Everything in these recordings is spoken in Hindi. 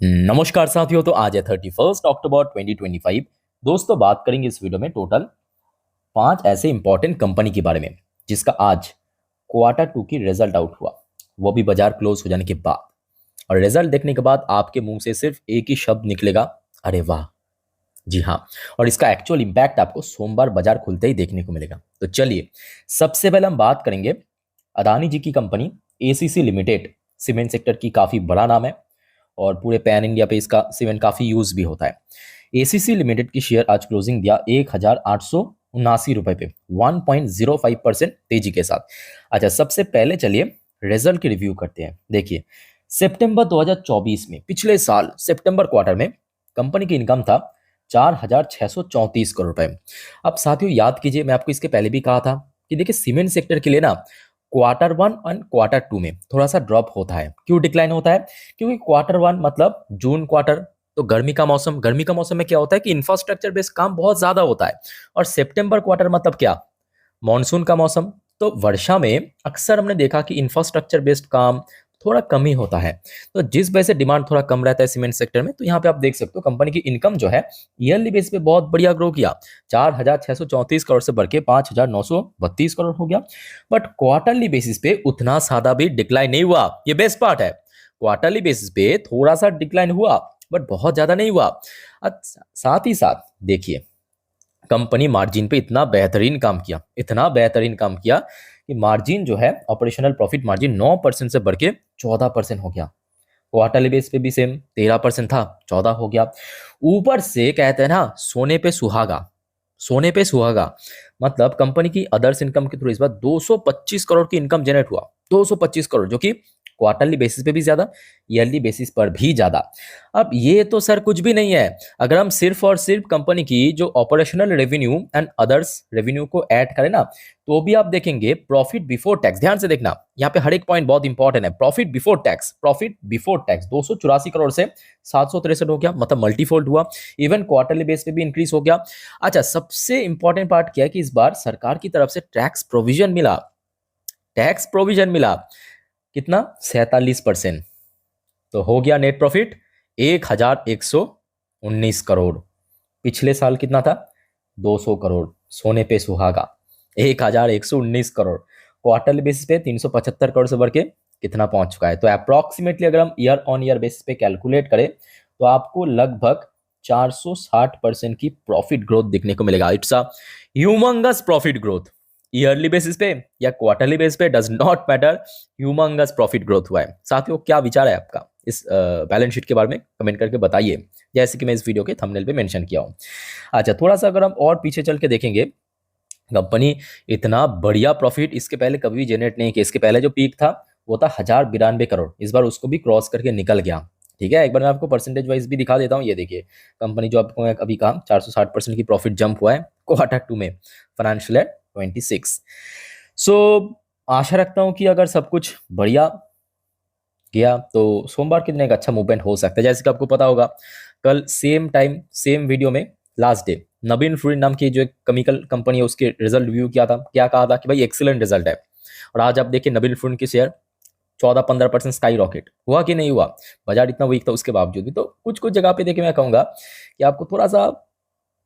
नमस्कार साथियों। तो आज है 31 अक्टूबर 2025। दोस्तों, बात करेंगे इस वीडियो में टोटल 5 ऐसे इंपॉर्टेंट कंपनी के बारे में जिसका आज क्वार्टर 2 की रिजल्ट आउट हुआ, वो भी बाजार क्लोज हो जाने के बाद। और रिजल्ट देखने के बाद आपके मुंह से सिर्फ एक ही शब्द निकलेगा, अरे वाह। जी हाँ। और इसका एक्चुअल इम्पैक्ट आपको सोमवार बाजार खुलते ही देखने को मिलेगा। तो चलिए, सबसे पहले हम बात करेंगे अदानी जी की company ACC limited. Cement sector की काफी बड़ा नाम है और पूरे पैन इंडिया पे इसका सीमेंट काफी यूज भी होता है। एसीसी लिमिटेड की शेयर आज क्लोजिंग दिया 1,879 रुपए पे, 1.05% तेजी के साथ। अच्छा, सबसे पहले चलिए रिजल्ट की रिव्यू करते हैं। देखिए, सितंबर 2024 में, पिछले साल सितंबर क्वार्टर में कंपनी की इनकम था 4,634 करोड़ रुपए। अब साथियों याद कीजिए, मैं आपको इसके पहले भी कहा था कि देखिए सीमेंट सेक्टर के लिए ना क्वार्टर 1 और क्वार्टर 2 में थोड़ा सा ड्रॉप होता है। क्यों डिक्लाइन होता है? क्योंकि क्वार्टर 1 मतलब जून क्वार्टर, तो गर्मी का मौसम। गर्मी का मौसम में क्या होता है कि इंफ्रास्ट्रक्चर बेस्ड काम बहुत ज्यादा होता है। और सितंबर क्वार्टर मतलब क्या? मॉनसून का मौसम। तो वर्षा में अक्सर हमने देखा कि इंफ्रास्ट्रक्चर बेस्ड काम थोड़ा कम ही होता है। तो जिस वजह से डिमांड थोड़ा कम रहता है सीमेंट सेक्टर में। तो यहाँ पे आप देख सकते हो कंपनी की इनकम जो है ईयरली बेस पे बहुत बढ़िया ग्रो किया। 4,634 करोड़ से बढ़ के 5,932 करोड़ हो गया। बट क्वार्टरली बेसिस पे उतना सादा भी डिक्लाइन नहीं हुआ। ये बेस्ट पार्ट है, क्वार्टरली बेसिस पे थोड़ा सा डिक्लाइन हुआ बट बहुत ज्यादा नहीं हुआ। साथ ही साथ देखिए, कंपनी मार्जिन पे इतना बेहतरीन काम किया, इतना बेहतरीन काम किया कि मार्जिन जो है ऑपरेशनल प्रॉफिट मार्जिन 9% से बढ़ के 14% हो गया। क्वार्टरली बेस पे भी सेम 13% था, 14 हो गया। ऊपर से कहते हैं ना, सोने पे सुहागा। सोने पे सुहागा मतलब कंपनी की अदर्स इनकम के थ्रू इस बार 225 करोड़ की इनकम जनरेट हुआ। 225 करोड़, जो कि क्वार्टरली बेसिस पे भी ज्यादा, ईयरली बेसिस पर भी ज्यादा। अब ये तो सर कुछ भी नहीं है। अगर हम सिर्फ और सिर्फ कंपनी की जो operational revenue and others revenue को ऐड करें ना, तो भी आप देखेंगे प्रॉफिट बिफोर टैक्स। ध्यान से देखना, यहाँ पे हर एक पॉइंट बहुत इंपॉर्टेंट है। Profit before tax, profit before tax 284 crore से 763 हो गया, मतलब मल्टीफोल्ड हुआ। इवन क्वार्टरली बेस पे भी इंक्रीज हो गया। अच्छा, सबसे इंपॉर्टेंट पार्ट क्या है कि इस बार सरकार की तरफ से टैक्स प्रोविजन मिला। टैक्स प्रोविजन मिला कितना? 47%। तो हो गया नेट प्रॉफिट 1,119 करोड़। पिछले साल कितना था? 200 करोड़। सोने पे सुहागा 1,119 करोड़। क्वार्टरली बेसिस पे 375 करोड़ से बढ़ के कितना पहुंच चुका है? तो अप्रोक्सीमेटली अगर हम ईयर ऑन ईयर बेसिस पे कैलकुलेट करें तो आपको लगभग 460% की प्रॉफिट ग्रोथ देखने को मिलेगा। It's a humongous profit growth. Yearly basis पे या क्वार्टरली बेसिस पे does not matter, humongous profit growth हुआ है। साथियों, क्या विचार है आपका इस बैलेंस शीट के बारे में? कमेंट करके बताइए, जैसे कि मैं इस वीडियो के थंबनेल पे मेंशन किया हूं। अच्छा, थोड़ा सा अगर हम और पीछे चल के देखेंगे, कंपनी इतना बढ़िया प्रॉफिट इसके पहले कभी जनरेट नहीं किया। इसके पहले जो पीक था वो था 1,092 करोड़। इस बार उसको भी क्रॉस करके निकल गया। ठीक है, एक बार मैं आपको परसेंटेज वाइज भी दिखा देता हूँ। ये देखिए, कंपनी जो आपको मैं अभी कहा 460% की प्रॉफिट जंप हुआ है क्वार्टर 2 में, फाइनेंशियल ईयर 26। सो आशा रखता हूँ कि अगर सब कुछ बढ़िया गया तो सोमवार के दिन एक अच्छा मूवमेंट हो सकता है। जैसे कि आपको पता होगा, कल सेम टाइम सेम वीडियो में लास्ट डे नवीन फ्लूइड नाम की जो एक केमिकल कंपनी है उसके रिजल्ट रिव्यू किया था। क्या कहा था कि भाई एक्सीलेंट रिजल्ट है। और आज आप देखिए नवीन फ्लूइड की शेयर 14-15% स्काई रॉकेट हुआ कि नहीं हुआ। बाजार इतना वीक था उसके बावजूद भी। तो कुछ कुछ जगह पे देखिए, मैं कहूंगा कि आपको थोड़ा सा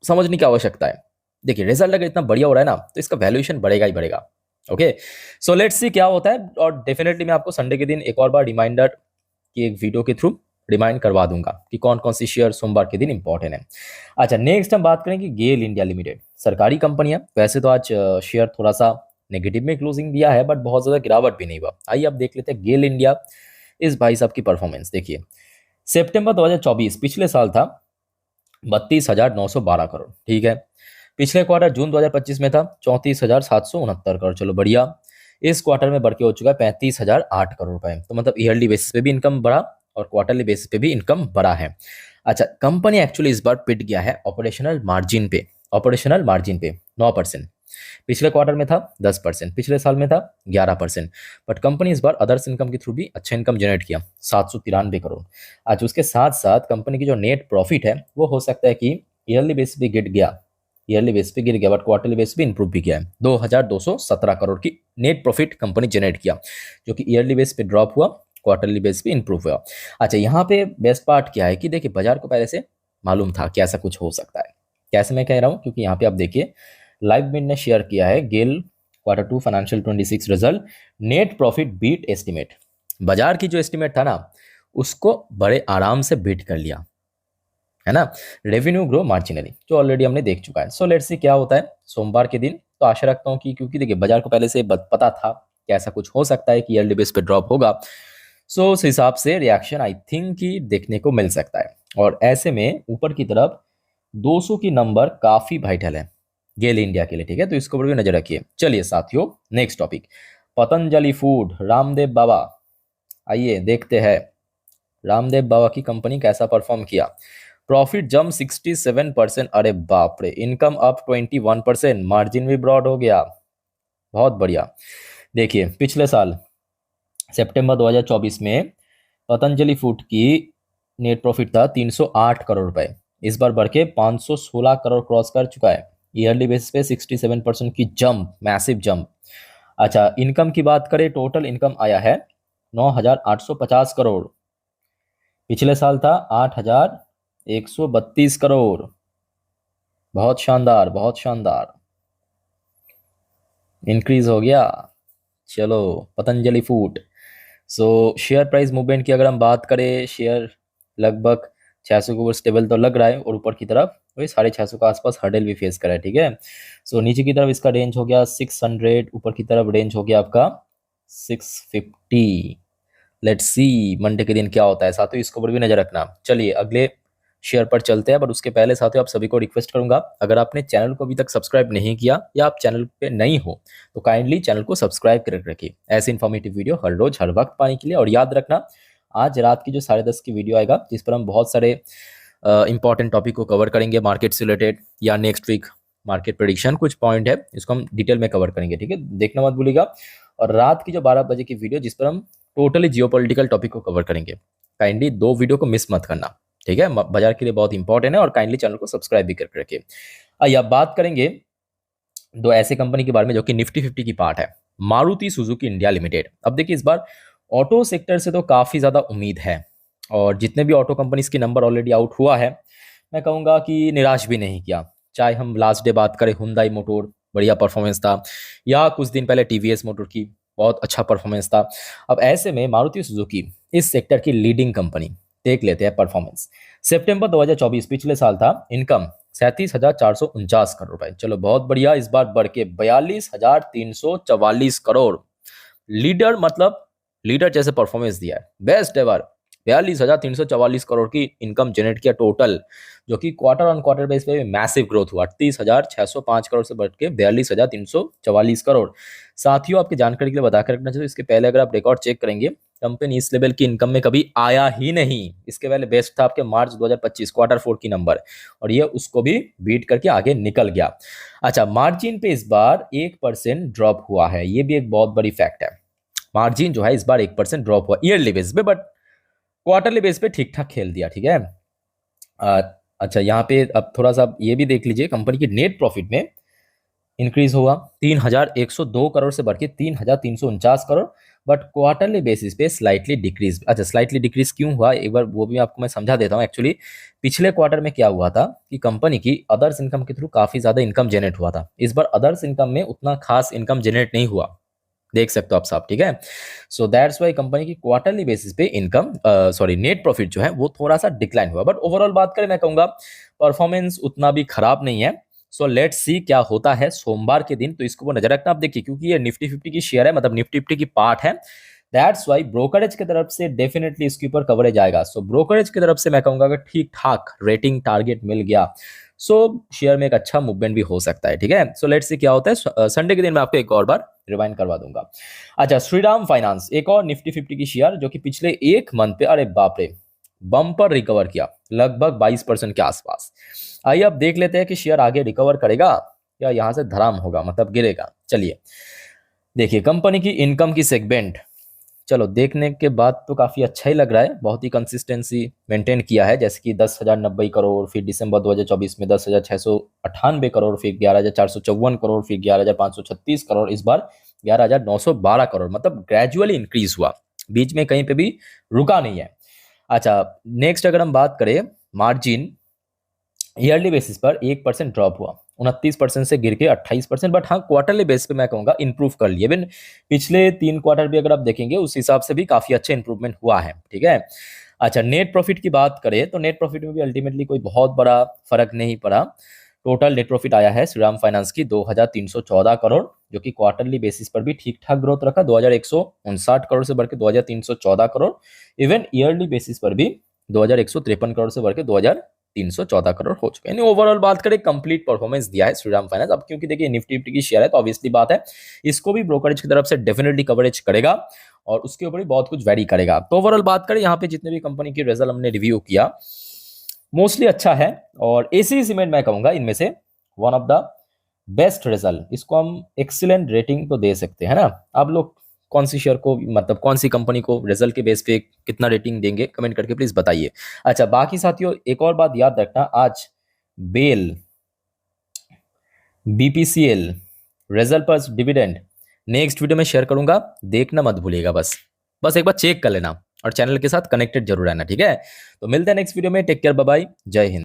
समझने की आवश्यकता है। देखिए, रिजल्ट अगर इतना बढ़िया हो रहा है ना तो इसका वैल्यूएशन बढ़ेगा ही बढ़ेगा। ओके, सो लेट्स सी क्या होता है। और डेफिनेटली मैं आपको संडे के दिन एक और बार रिमाइंडर की एक वीडियो के थ्रू रिमाइंड करवा दूंगा कि कौन कौन सी शेयर सोमवार के दिन इंपॉर्टेंट है। अच्छा, नेक्स्ट हम बात करेंगे गेल इंडिया लिमिटेड। सरकारी कंपनी है। वैसे तो आज शेयर थोड़ा सा नेगेटिव में क्लोजिंग दिया है बट बहुत ज्यादा गिरावट भी नहीं हुआ। आइए अब देख लेते हैं गेल इंडिया इस भाई साहब की परफॉर्मेंस। देखिए, सितंबर 2024 पिछले साल था 32,912 करोड़। ठीक है, पिछले क्वार्टर जून 2025 में था 34,769 करोड़। चलो बढ़िया। इस क्वार्टर में बढ़ के हो चुका है 35,008 करोड़ रुपए। तो मतलब ईयरली बेसिस पे भी इनकम बढ़ा और क्वार्टरली बेसिस पे भी इनकम बढ़ा है। अच्छा, कंपनी एक्चुअली इस बार पिट गया है ऑपरेशनल मार्जिन पे। ऑपरेशनल मार्जिन पे 9%। पिछले क्वार्टर में था 10%, पिछले साल में था 11%। बट कंपनी इस बार अदर्स इनकम के थ्रू भी अच्छा इनकम जनरेट किया 793 करोड़। आज उसके साथ साथ कंपनी की जो नेट प्रॉफिट है वो हो सकता है कि ईयरली बेस पे गिर गया। ईयरली बेस पे गिर गया बट क्वार्टरली बेस पे इंप्रूव भी किया है। 2,217 करोड़ की नेट प्रॉफिट कंपनी जनरेट किया, जो कि ईयरली बेस पे ड्रॉप हुआ, क्वार्टरली बेस पे इंप्रूव हुआ। अच्छा, यहाँ पे बेस्ट पार्ट क्या है कि देखिए बाजार को पहले से मालूम था कि ऐसा कुछ हो सकता है। कैसे मैं कह रहा हूँ, क्योंकि यहाँ पे आप देखिए लाइव मिंट ने शेयर किया है GAIL Q2 financial 26 result, net profit beat estimate. बाजार की जो एस्टिमेट था ना उसको बड़े आराम से बीट कर लिया है ना। रेवेन्यू ग्रो मार्जिनली जो ऑलरेडी हमने देख चुका है। सो लेट्स सी क्या होता है सोमवार के दिन। तो आशा रखता हूँ कि क्योंकि देखिए बाजार को पहले से पता था कि ऐसा कुछ हो सकता है कि ईयरली बेस पे ड्रॉप होगा। सो उस हिसाब से रिएक्शन आई थिंक कि देखने को मिल सकता है। और ऐसे में ऊपर की तरफ 200 की नंबर काफी वाइटल है गेल इंडिया के लिए, ठीक है। तो इसको ऊपर भी नजर रखिए। चलिए साथियों, next topic Patanjali food, Ramdev Baba. आइए देखते हैं रामदेव बाबा की कंपनी कैसा परफॉर्म किया। प्रॉफिट जम 67%, अरे बाप रे। इनकम अप 21%, मार्जिन भी ब्रॉड हो गया, बहुत बढ़िया। देखिए पिछले साल सितंबर 2024 में पतंजलि फूड की नेट प्रॉफिट था 308 करोड़ रुपए, इस बार बढ़ के 516 करोड़ क्रॉस कर चुका है। ईयरली बेसिस पे 67% की जंप, मैसिव जंप। अच्छा, इनकम की बात करें, टोटल इनकम आया है 9,850 करोड़, पिछले साल था 8,132 करोड़। बहुत शानदार, बहुत शानदार इंक्रीज हो गया। चलो पतंजलि फूड। सो शेयर प्राइस मूवमेंट की अगर हम बात करें, शेयर लगभग 600 के ऊपर स्टेबल तो लग रहा है, और ऊपर की तरफ वही 650 के आसपास हर्डल भी फेस करा है, ठीक है। सो नीचे की तरफ इसका रेंज हो गया 600, ऊपर की तरफ रेंज हो गया आपका 650। लेट्स सी मंडे के दिन क्या होता है साथियों, इसको ऊपर भी नजर रखना। चलिए अगले शेयर पर चलते हैं, बट उसके पहले साथियों आप सभी को रिक्वेस्ट करूंगा, अगर आपने चैनल को अभी तक सब्सक्राइब नहीं किया या आप चैनल पे नहीं हो तो काइंडली चैनल को सब्सक्राइब कर रखिए ऐसे इन्फॉर्मेटिव वीडियो हर रोज हर वक्त पाने के लिए। और याद रखना आज रात की जो 10:30 की वीडियो आएगा जिस पर हम बहुत सारे इंपॉर्टेंट टॉपिक को कवर करेंगे मार्केट से रिलेटेड, या नेक्स्ट वीक मार्केट प्रेडिक्शन कुछ पॉइंट है इसको हम डिटेल में कवर करेंगे, ठीक है, देखना मत भूलिएगा। और रात की जो 12 बजे की वीडियो जिस पर हम टोटली जियोपॉलिटिकल टॉपिक को कवर करेंगे, काइंडली 2 वीडियो को मिस मत करना, ठीक है। बाजार के लिए बहुत इंपॉर्टेंट है, और काइंडली चैनल को सब्सक्राइब भी करके रखिए। आइए अब बात करेंगे 2 ऐसे कंपनी के बारे में जो कि निफ्टी 50 की पार्ट है, मारुति सुजुकी इंडिया लिमिटेड। अब देखिए इस बार ऑटो सेक्टर से तो काफी ज्यादा उम्मीद है, और जितने भी ऑटो कंपनीज की नंबर ऑलरेडी आउट हुआ है, मैं कहूंगा कि निराश भी नहीं किया। चाहे हम लास्ट डे बात करें हुंडई मोटर, बढ़िया परफॉर्मेंस था, या कुछ दिन पहले टीवीएस मोटर की बहुत अच्छा परफॉर्मेंस था। अब ऐसे में मारुति सुजुकी इस सेक्टर की लीडिंग कंपनी, देख लेते हैं परफॉर्मेंस। सितंबर 2024 पिछले साल था, इनकम 37,449 करोड़ रुपए, चलो बहुत बढ़िया, इस बार बढ़ के 42,344 करोड़। लीडर मतलब लीडर जैसे परफॉर्मेंस दिया है, बेस्ट एवर। 42,344 करोड़ की इनकम जनरेट किया टोटल, जो कि क्वार्टर ऑन क्वार्टर बेस पे मैसिव ग्रोथ हुआ, 38,605 करोड़ से बढ़ के 42,344 करोड़। साथियों आपकी जानकारी के लिए बताकर रखना चाहिए, इसके पहले अगर आप रिकॉर्ड चेक करेंगे कंपनी इस लेवल की इनकम में कभी आया ही नहीं। इसके पहले बेस्ट था आपके मार्च 2025 Q4 की नंबर, और ये उसको भी बीट करके आगे निकल गया। अच्छा, मार्जिन पे इस बार 1% ड्रॉप हुआ है, ये भी एक बहुत बड़ी फैक्ट है। मार्जिन जो है इस बार 1% ड्रॉप हुआ ईयरली बेस पे, बट क्वार्टरली बेस पे ठीक ठाक खेल दिया, ठीक है। अच्छा, यहाँ पे अब थोड़ा सा ये भी देख लीजिए, कंपनी की नेट प्रॉफिट में इंक्रीज हुआ 3,102 करोड़ से बढ़ के 3,349 करोड़, बट क्वार्टरली बेसिस पे स्लाइटली डिक्रीज। अच्छा, स्लाइटली डिक्रीज क्यों हुआ एक बार वो भी आपको मैं समझा देता हूँ। एक्चुअली पिछले क्वार्टर में क्या हुआ था कि कंपनी की अदर्स इनकम के थ्रू काफी ज्यादा इनकम जनरेट हुआ था, इस बार अदर्स इनकम में उतना खास इनकम जनरेट नहीं हुआ, देख सकते हो आप साहब, ठीक है। सो दैट्स वाई कंपनी की क्वार्टरली बेसिस पे इनकम सॉरी नेट प्रॉफिट जो है वो थोड़ा सा डिक्लाइन हुआ, बट ओवरऑल बात करें मैं कहूंगा परफॉर्मेंस उतना भी खराब नहीं है। सो लेट्स सी क्या होता है सोमवार के दिन, तो इसको वो नजर रखना आप देखिए, क्योंकि ये निफ्टी 50 की शेयर है, मतलब निफ्टी 50 की पार्ट है। दैट्स वाई ब्रोकरेज की तरफ से डेफिनेटली इसके ऊपर कवरेज आएगा। सो ब्रोकरेज की तरफ से मैं कहूंगा कि ठीक ठाक रेटिंग टारगेट मिल गया, सो शेयर में एक अच्छा मूवमेंट भी हो सकता है, ठीक है। सो लेट्स सी क्या होता है संडे के दिन मैं आपको एक और बार रिवाइंड करवा दूंगा। अच्छा, श्रीराम फाइनेंस एक और निफ्टी 50 की शेयर जो कि पिछले एक मंथ पे अरे बाप रे बम्पर रिकवर किया, लगभग 22% के आसपास। आइए अब देख लेते हैं कि शेयर आगे रिकवर करेगा या यहां से धराम होगा, मतलब गिरेगा। चलिए देखिए कंपनी की इनकम की सेगमेंट, चलो देखने के बाद तो काफी अच्छा ही लग रहा है, बहुत ही कंसिस्टेंसी मेंटेन किया है, जैसे कि 10,090 करोड़, फिर दिसंबर 2024 में 10,698 करोड़, फिर 11,454 करोड़, फिर 11,536 करोड़, इस बार 11,912 करोड़, मतलब ग्रेजुअली इंक्रीज हुआ। बीच में कहीं पे भी रुका नहीं है। अच्छा, नेक्स्ट अगर हम बात करें मार्जिन, ईयरली बेसिस पर 1% ड्रॉप हुआ, 29% से गिर के 28%। बट हाँ, क्वार्टरली बेस पे मैं कहूँगा इंप्रूव कर लिए। इवन पिछले 3 क्वार्टर भी अगर आप देखेंगे उस हिसाब से भी काफी अच्छा इंप्रूवमेंट हुआ है, ठीक है। अच्छा, नेट प्रॉफिट की बात करें तो नेट प्रॉफिट में भी अल्टीमेटली कोई बहुत बड़ा फर्क नहीं पड़ा। टोटल नेट प्रॉफिट आया है श्रीराम फाइनेंस की 2314 करोड़, जो कि क्वार्टरली बेसिस पर भी ठीक ठाक ग्रोथ रखा, 2159 करोड़ से बढ़ के 2314 करोड़। इवन ईयरली बेसिस पर भी 2153 करोड़ से बढ़ के 2314 करोड़ हो चुके हैं। ओवरऑल बात करें, कंप्लीट परफॉर्मेंस दिया है श्रीराम फाइनेंस। अब क्योंकि देखिए निफ्टी की शेयर है तो ऑब्वियसली बात है इसको भी ब्रोकरेज की तरफ से डेफिनेटली कवरेज करेगा और उसके ऊपर भी बहुत कुछ वेरी करेगा। तो ओवरऑल बात करें, यहाँ पे जितने भी कंपनी की रिजल्ट हमने रिव्यू किया मोस्टली अच्छा है। और एसी सीमेंट मैं कहूंगा इनमें से one of the best result, इसको हम एक्सीलेंट रेटिंग तो दे सकते हैं ना। आप लोग कौन सी शेयर को, मतलब कौन सी कंपनी को रिजल्ट के बेस पे कितना रेटिंग देंगे, कमेंट करके प्लीज बताइए। अच्छा, बाकी साथियों एक और बात याद रखना, आज बेल, बीपीसीएल रिजल्ट पर डिविडेंड नेक्स्ट वीडियो में शेयर करूंगा, देखना मत भूलिएगा। बस बस एक बार चेक कर लेना और चैनल के साथ कनेक्टेड जरूर रहना, ठीक है। तो मिलते हैं नेक्स्ट वीडियो में, टेक केयर, बाय बाय, जय हिंद।